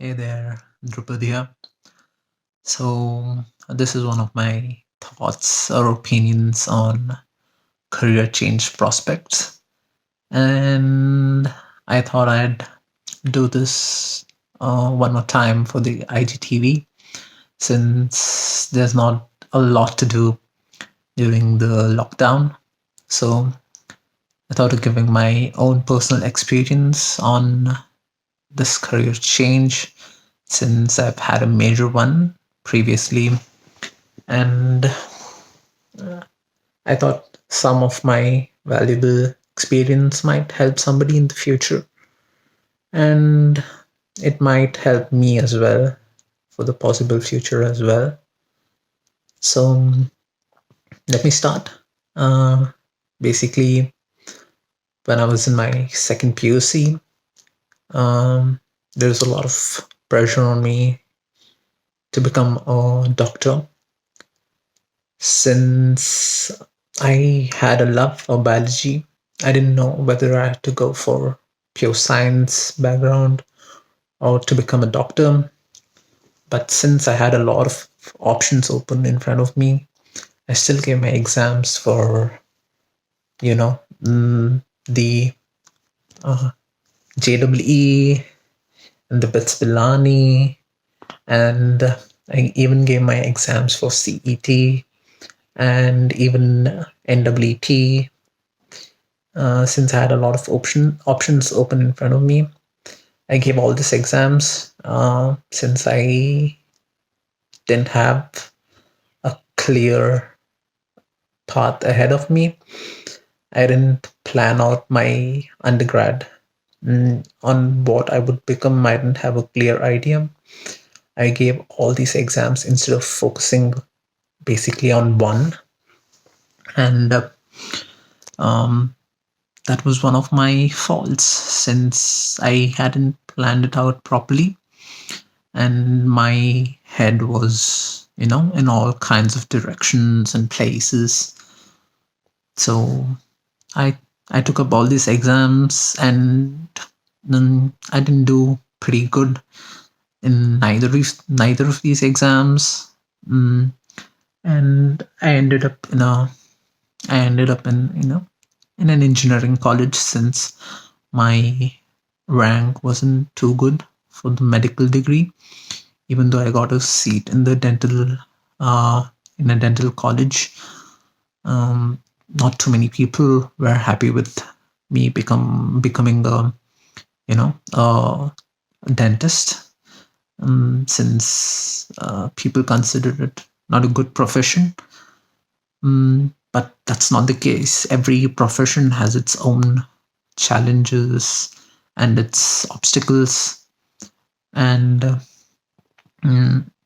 Hey there, Drupad here. This is one of my thoughts or opinions on career change prospects. And I thought I'd do this one more time for the IGTV since there's not a lot to do during the lockdown. So, I thought of giving my own personal experience on this career change since I've had a major one previously. And I thought some of my valuable experience might help somebody in the future. And it might help me as well for the possible future as well. So let me start. Uh, Basically, when I was in my second PUC, there's a lot of pressure on me to become a doctor since I had a love for biology. I didn't know whether I had to go for pure science background or to become a doctor. But since I had a lot of options open in front of me, I still gave my exams for, you know, the JEE and the BITS Pilani, and I even gave my exams for CET and even NEET. Since I had a lot of options open in front of me, I gave all these exams since I didn't have a clear path ahead of me. I didn't plan out my undergrad on what I would become. I didn't have a clear idea. I gave all these exams instead of focusing basically on one. And um, that was one of my faults since I hadn't planned it out properly. And my head was, in all kinds of directions and places. So I I took up all these exams, and then I didn't do pretty good in neither of these exams. And I ended up in in an engineering college since my rank wasn't too good for the medical degree, even though I got a seat in the dental in a dental college. Not too many people were happy with me becoming a a dentist, since people consider it not a good profession. But that's not the case. Every profession has its own challenges and its obstacles, and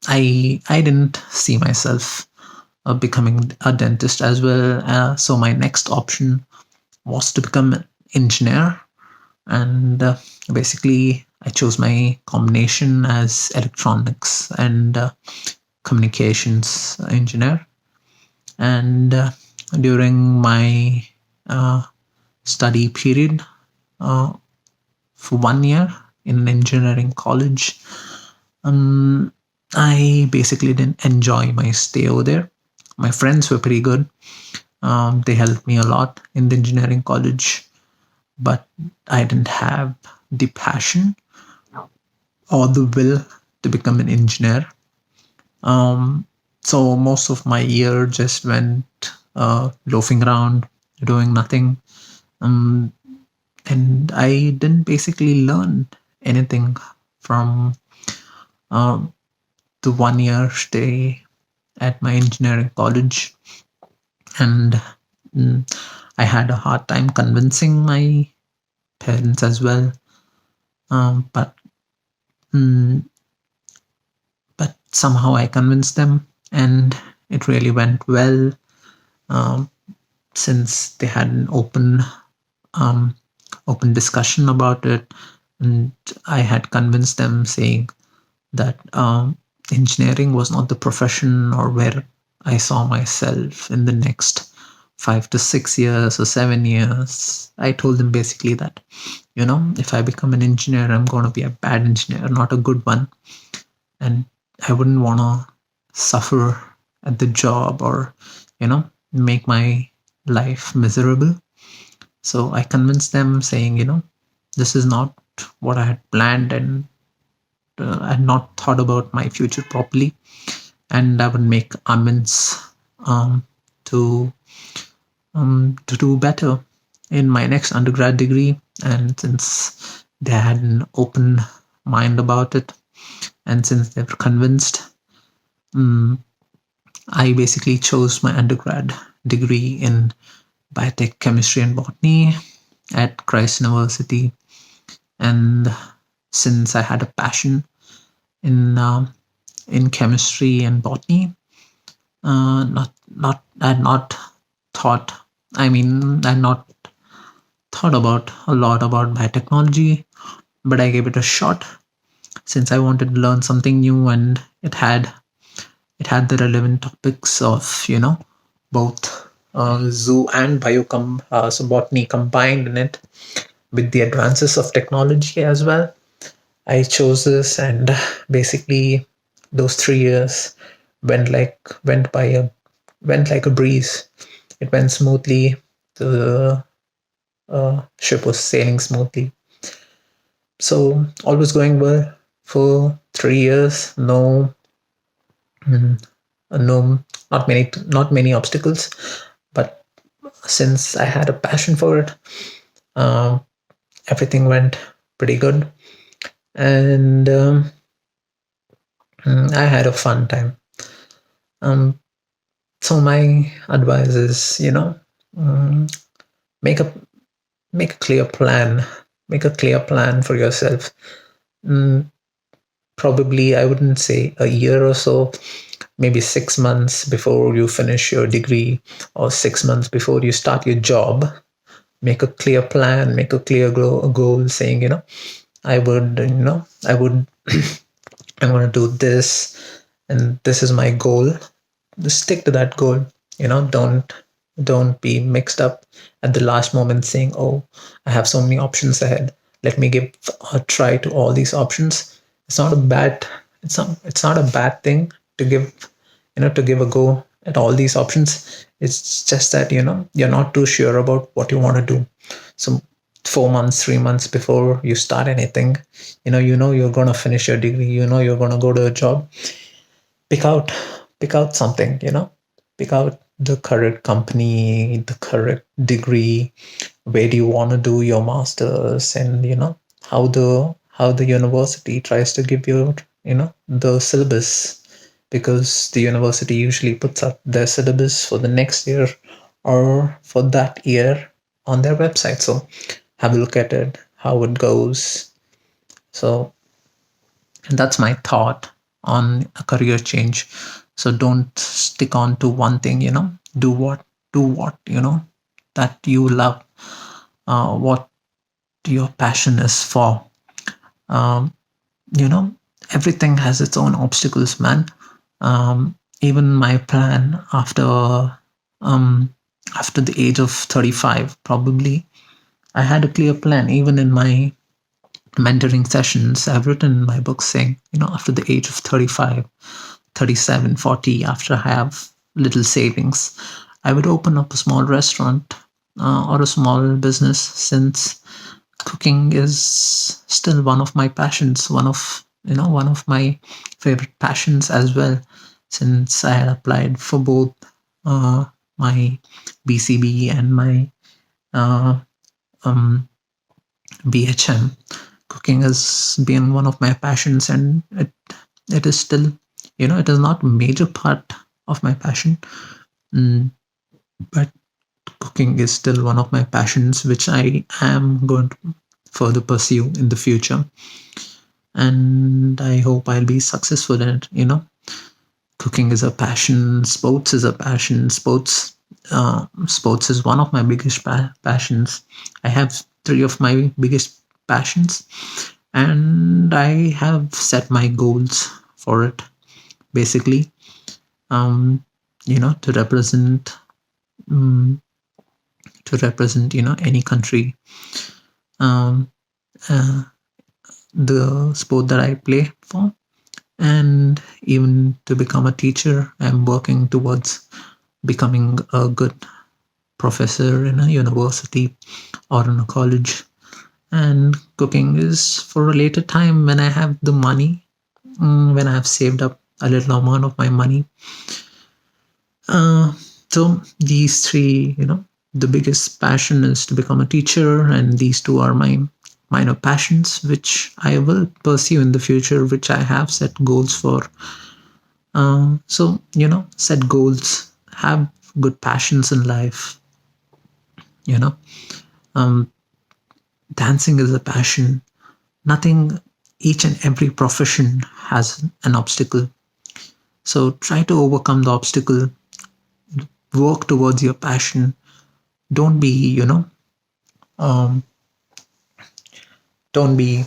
I didn't see myself becoming a dentist as well. So my next option was to become an engineer, and basically I chose my combination as electronics and communications engineer. And during my uh, study period uh, for 1 year in an engineering college, I basically didn't enjoy my stay over there. My friends were pretty good. They helped me a lot in the engineering college, but I didn't have the passion or the will to become an engineer. So most of my year just went loafing around, doing nothing. Um, and I didn't basically learn anything from um, the 1 year stay at my engineering college. And I had a hard time convincing my parents as well. But mm, but somehow I convinced them, and it really went well. Um, since they had an um, open discussion about it, and I had convinced them, saying that engineering was not the profession or where I saw myself in the next 5 to 6 years or 7 years. I told them basically that if I become an engineer, I'm going to be a bad engineer, not a good one. And I wouldn't want to suffer at the job or, make my life miserable. So I convinced them saying, this is not what I had planned, and I had not thought about my future properly. And I would make amends um, to to do better in my next undergrad degree. And since they had an open mind about it, and since they were convinced, um, I basically chose my undergrad degree in biotech chemistry and botany at Christ University. And since I had a passion in in chemistry and botany, not I had not thought. I mean, I had not thought about a lot about biotechnology, but I gave it a shot since I wanted to learn something new, and it had the relevant topics of both zoo and so botany combined in it with the advances of technology as well. I chose this, and basically those 3 years went like a breeze. It went smoothly. The ship was sailing smoothly. So all was going well for 3 years. No, mm, no, not many obstacles. But since I had a passion for it, um, everything went pretty good, and I had a fun time. Um, so my advice is, um, make a make a clear plan. Make a clear plan for yourself. Mm, Probably, I wouldn't say a year or so, maybe 6 months before you finish your degree, or 6 months before you start your job. Make a clear plan, make a clear goal saying, I would, I would, I'm going to do this, and this is my goal. Just stick to that goal. Don't be mixed up at the last moment saying, oh, I have so many options ahead, let me give a try to all these options. It's not a bad thing to give a go at all these options. It's just that you're not too sure about what you want to do. So 4 months, 3 months before you start anything, you're going to finish your degree, you're going to go to a job. Pick out pick out something, pick out the correct company, the correct degree. Where do you want to do your masters? And how the university tries to give you the syllabus, because the university usually puts up their syllabus for the next year or for that year on their website. So have a look at it, how it goes. So that's my thought on a career change. So don't stick on to one thing. Do what that you love, what your passion is for. um, you know Everything has its own obstacles, man. Even my plan um, after the age of 35, probably I had a clear plan. Even in my mentoring sessions, I've written in my book saying, after the age of 35, 37, 40, after I have little savings, I would open up a small restaurant, or a small business, since cooking is still one of my passions, one of my favorite passions as well, since I had applied for both uh, my BCB and my uh, um, BHM. Cooking has been one of my passions, and it is still, it is not a major part of my passion. mm, but cooking is still one of my passions, which I am going to further pursue in the future. And I hope I'll be successful in it. Cooking is a passion, sports is a passion. Sports is one of my biggest passions. I have three of my biggest passions, and I have set my goals for it, basically. To represent, um, any country, uh, the sport that I play for, and even to become a teacher. I'm working towards becoming a good professor in a university or in a college. And cooking is for a later time when I have the money, when I have saved up a little amount of my money. Uh, so these three, the biggest passion is to become a teacher, and these two are my minor passions, which I will pursue in the future, which I have set goals for. So, set goals, have good passions in life, you know. Um, Dancing is a passion. Nothing, each and every profession has an obstacle. So try to overcome the obstacle, work towards your passion. Don't be, um, don't be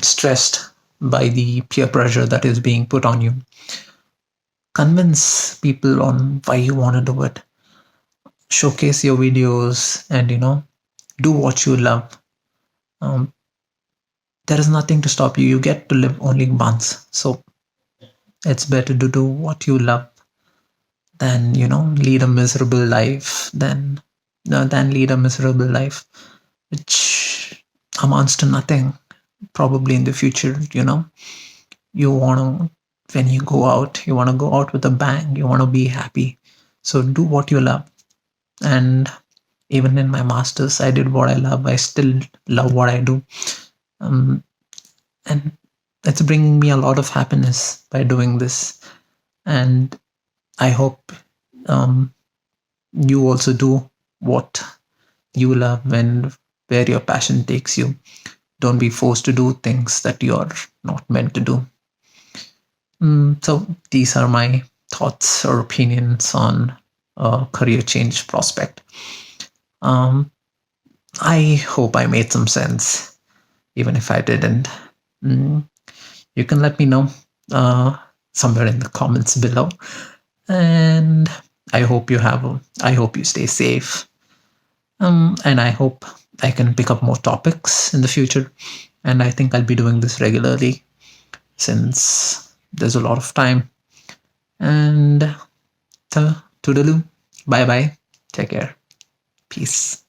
stressed by the peer pressure that is being put on you. Convince people on why you want to do it. Showcase your videos and, do what you love. Um, there is nothing to stop you. You get to live only once. So it's better to do what you love than, lead a miserable life, than lead a miserable life, which amounts to nothing probably in the future. You want to, when you go out, you want to go out with a bang, you want to be happy. So do what you love. And even in my masters, I did what I love. I still love what I do. um, and it's bringing me a lot of happiness by doing this. And I hope um, you also do what you love and where your passion takes you. Don't be forced to do things that you're not meant to do. So these are my thoughts or opinions on career change prospect. Um, I hope I made some sense, even if I didn't. Mm, you can let me know uh, somewhere in the comments below. And I hope you stay safe. And I hope I can pick up more topics in the future. And I think I'll be doing this regularly since there's a lot of time. And toodaloo. Bye bye. Take care. Peace.